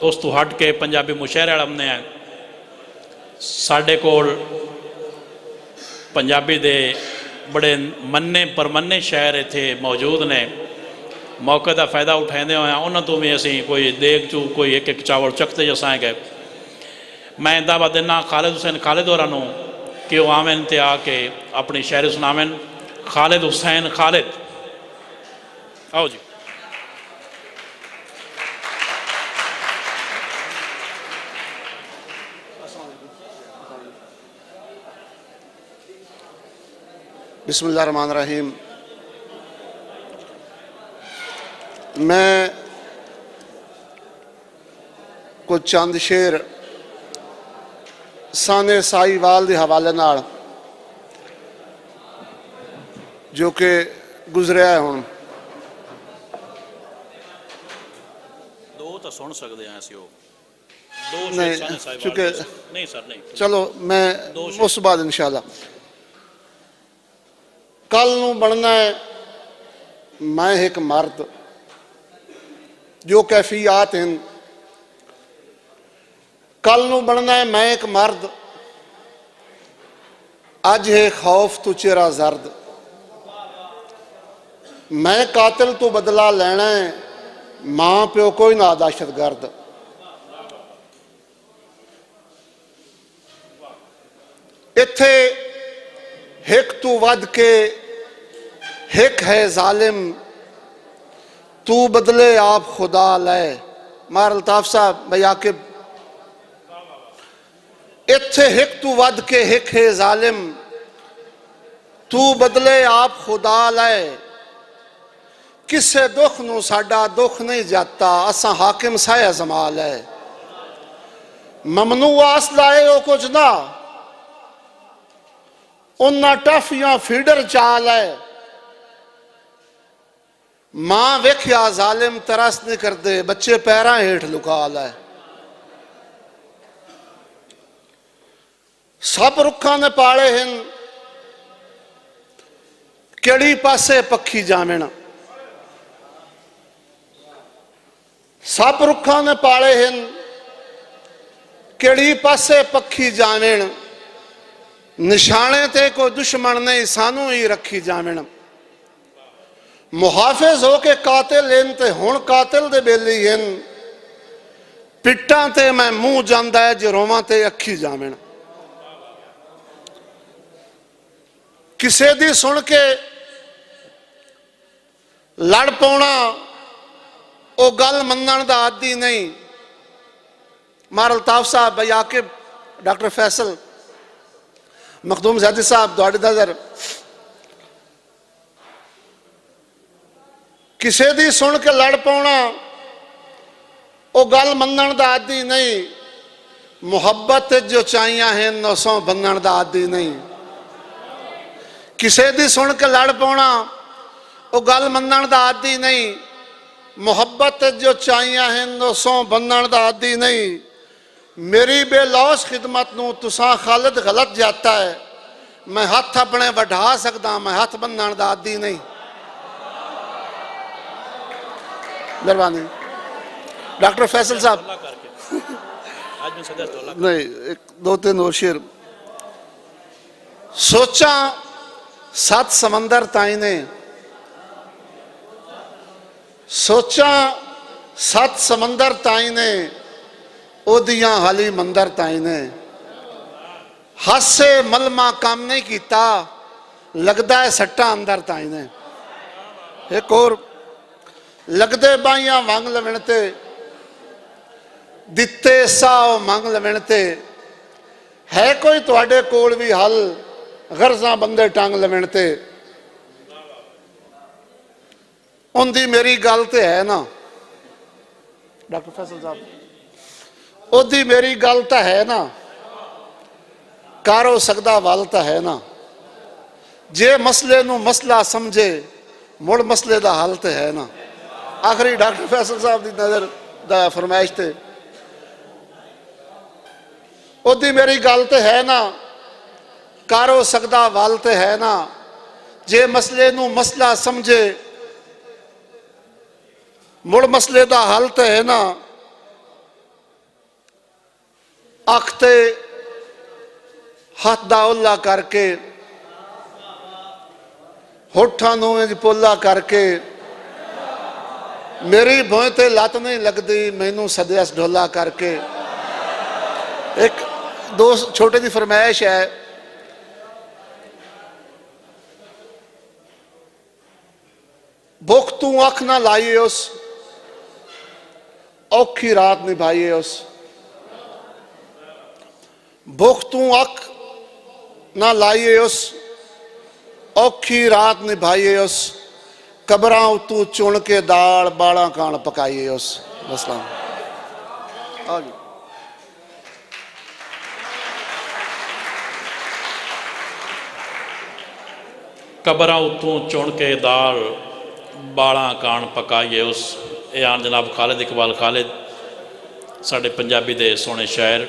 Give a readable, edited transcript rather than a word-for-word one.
उस तो हट के पंजाबी मुशायरे वाला हमने साढ़े कोल पंजाबी दे बड़े मन्ने परमन्ने शायर इत्थे मौजूद ने। मौके का फायदा उठाते हुए उन्होंने तो भी असी कोई देग चू कोई एक चावल चकते जसा गए। मैं दावा देना खालिद हुसैन खालिद होरां नूं कि वह आवें ते आके अपनी शायरी सुनावें। खालिद हुसैन खालिद, आओ जी। बिस्मिल्लाहिर्रहमानिर्रहीम। मैं कुछ चंद शेर साने साहिवाल के हवाले नाल जो कि गुजरिया है हुण दो तो सुन सकते हैं असीं दो नहीं चूंकि नहीं सर नहीं चलो मैं उस बाद इंशाअल्लाह कल नूं बनना है मैं एक मर्द जो कैफियात हैं। कल नूं बनना है मैं एक मर्द अज है खौफ तो चेहरा जर्द। मैं कातिल तो बदला लेना है मां प्यो कोई ना दहशतगर्द। इत्थे हिक तू वध के हिक है जालिम तू बदले आप खुदा लै। मार अल्ताफ साहब भाई आकिब इत्थे हिक तू वध के हिक है जालिम तू बदले आप खुदा लै। किसे दुख नू साडा दुख नहीं जाता असा हाकिम साया जमाल है। ममनू आस लाए ओ कुछ ना उन्ना टफियां फीडर चाल है। मां वेख्या जालिम तरस नहीं करते बच्चे पैरां हेठ लुका लै। सब रुखा ने पाले हैं केड़ी पासे पक्षी जावेण। सब रुखा ने पाले हैं केड़ी पासे पक्षी जावेण। निशाने ते कोई दुश्मन नहीं सानू ही रखी जावेण। मुहाफिज हो के कातिल हैं ते हुण कातिल दे बेली हैं। पिट्टां ते मैं मुंह जांदा है जे रोवां ते अखी जावेण। किसे दी सुन के लड़ पाउणा ओ गल मन्नण दा आदी नहीं। मार अल्ताफ साहब भाई आकिब डॉक्टर फैसल मखदूम ज़ैदी साहब तुहाडी नज़र किसे दी सुन के लड़ पाउणा ओ गल मन्नण दा आदी नहीं। मुहब्बत जो चाहियां हैं नसों बन्नण दा आदी नहीं। किसे दी सुन के लड़ पाउणा ओ गल मन्नण दा आदी नहीं। मुहब्बत जो चाहियां हैं नसों बन्नण दा आदी नहीं। मेरी बेलौस खिदमत नूं तुसां खालिद गलत जाता है। मैं हथ अपने बढ़ा सकदा मैं हथ बन्नण दा आदी नहीं। मेहरबानी डॉक्टर फैसल साहब नहीं एक दो तीन और शेर। सोचा 7 समंदर ताई ने सोचा 7 समंदर ताई ने ओदियां हाली मंदर ताई ने। हासे मलमा काम नहीं किया लगता है सट्टा अंदर ताई ने। एक और लगदे बाइयां वंग लवण ते दिते साओ मंग लवण ते। है कोई तुहाडे कोल भी हल गरजा बंदे टंग लवण ते। उनदी मेरी गल ते है ना डॉक्टर फैसल साहब ओदी मेरी गल तो है ना कर हो सकदा वल तो है ना। जे मसले नू मसला समझे मुड़ मसले का हल तो है ना। आखिरी डॉक्टर फैसल साहब की नज़र दा फरमाइश ते ओदी मेरी गल तो है ना कर हो सकदा वल तो है ना। जे मसले नू मसला समझे मुड़ मसले का हल तो है ना अख ते हथ दा ओला करके होठां नूं इंज पोला करके मेरी भों ते लत नहीं लगती मैनू सदया ढोला करके। एक दो छोटे दी फरमाइश है, भुख तू अख ना लाइए उस औखी रात निभाइए उस, भुख तू अख ना लाइए उस औखी रात निभाइए उस, कबरां उतू चुन के दाल बाला कान पकाइए उस। अस्सलाम आ जी। कबरां उतों चुन के दाल बाला कान पकाइए उस। ये आन जनाब खालिद इकबाल खालिद साडे पंजाबी दे सोहणे शायर।